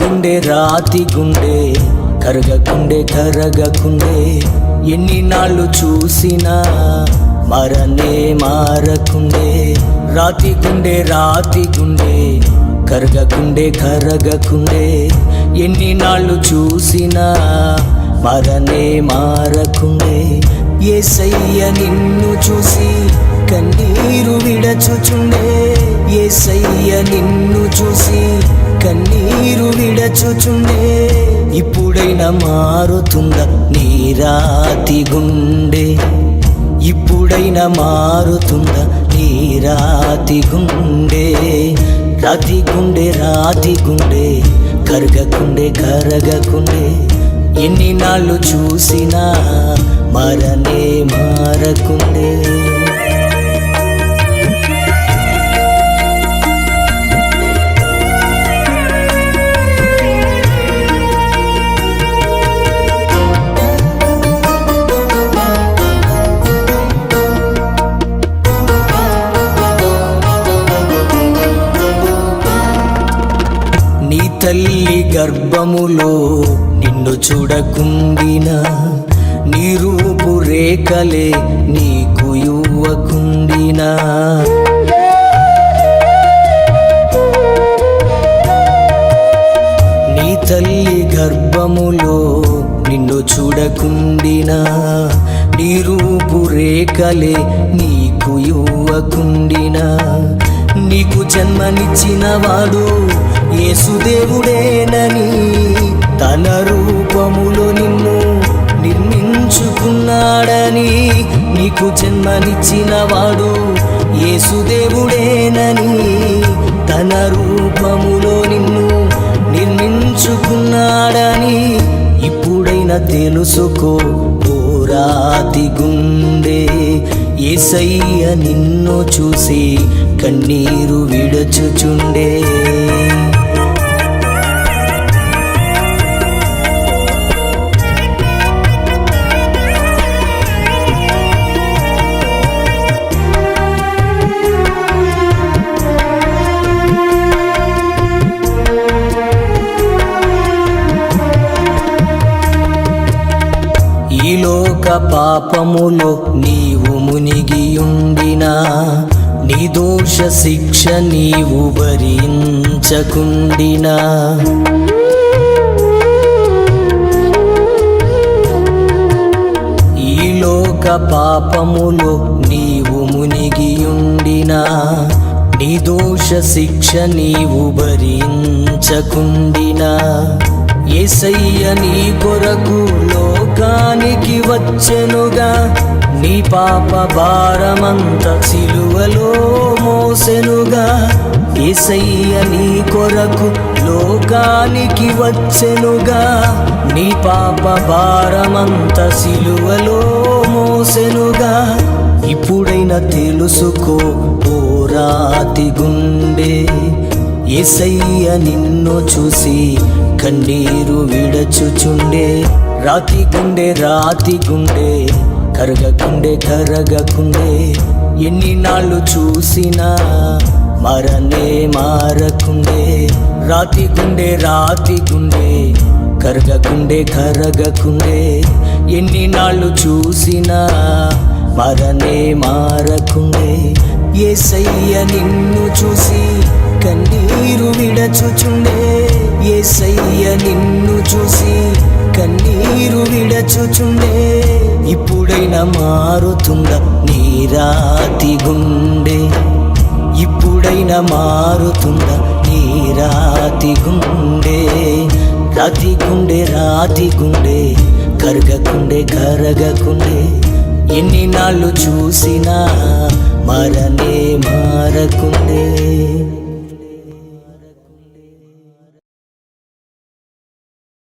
రాతి గుండె కరగకుండే ఎన్ని నాళ్ళు చూసినా మరనే మారకుండే. రాతి గుండె కరగకుండే ఎన్ని నాళ్ళు చూసినా మరనే మారకుండే. యేసయ్య నిన్ను చూసి కన్నీరు విడచుచుండే. యేసయ్య నిన్ను చూసి కన్నీరు విడచుచుండే. ఇప్పుడైనా మారుతుందా నీ రాతి గుండె? ఇప్పుడైనా మారుతుందా నీ రాతి గుండె? రాతి గుండె కరగకుండే ఎన్ని నాళ్ళు చూసినా మరనే మారకుండే. నీ తల్లి గర్భములో నిన్ను చూడకుండినా నీ రూపు రేఖలే నీకు ఇవ్వకుండినా. నీ తల్లి గర్భములో నిన్ను చూడకుండినా నీ రూపు రేఖలే నీకు ఇవ్వకుండినా. నీకు జన్మనిచ్చిన వాడు యేసుదేవుడేనని తన రూపములో నిన్ను నిర్మించుకున్నాడని. నీకు జన్మనిచ్చిన వాడు యేసుదేవుడేనని తన రూపములో నిన్ను నిర్మించుకున్నాడని. ఇప్పుడైనా తెలుసుకో ఓ రాతి గుండె, యేసయ్య నిన్ను చూసి కన్నీరు విడచుచుండే. ఈ లోక పాపములో నీవు మునిగియుండినా నీ దోష శిక్ష నీవు భరించకుండినా. ఈ లోక పాపములో నీవు మునిగియుండినా నీ దోష శిక్ష నీవు భరించకుండినా. యేసయ్య నీ కొరకు లోకానికి వచ్చెనుగా, నీ పాప భారమంతా సిలువలో మోసెనుగా. యేసయ్య నీ కొరకు లోకానికి వచ్చెనుగా, నీ పాప భారమంతా సిలువలో మోసెనుగా. ఇప్పుడైనా తెలుసుకో ఓ రాతి గుండె, యేసయ్య నిన్ను చూసి కన్నీరు విడచుచుండే. రాతి గుండె కరగకుండే ఎన్ని నాళ్ళు చూసినా మరనే మారకుండే. రాతి గుండె కరగకుండే ఎన్ని నాళ్ళు చూసినా మరనే మారకుండే. యేసయ్య నిన్ను చూసి కన్నీరు విడచుచుండే. యేసయ్య నిన్ను చూసి కన్నీరు విడచుచుండే. ఇప్పుడైనా మారుతుందా నీ రాతి గుండె? ఇప్పుడైనా మారుతుందా నీ రాతి గుండె? రాతి గుండె కరగకుండే ఎన్ని నాళ్ళు చూసినా మరనే మారకుండే.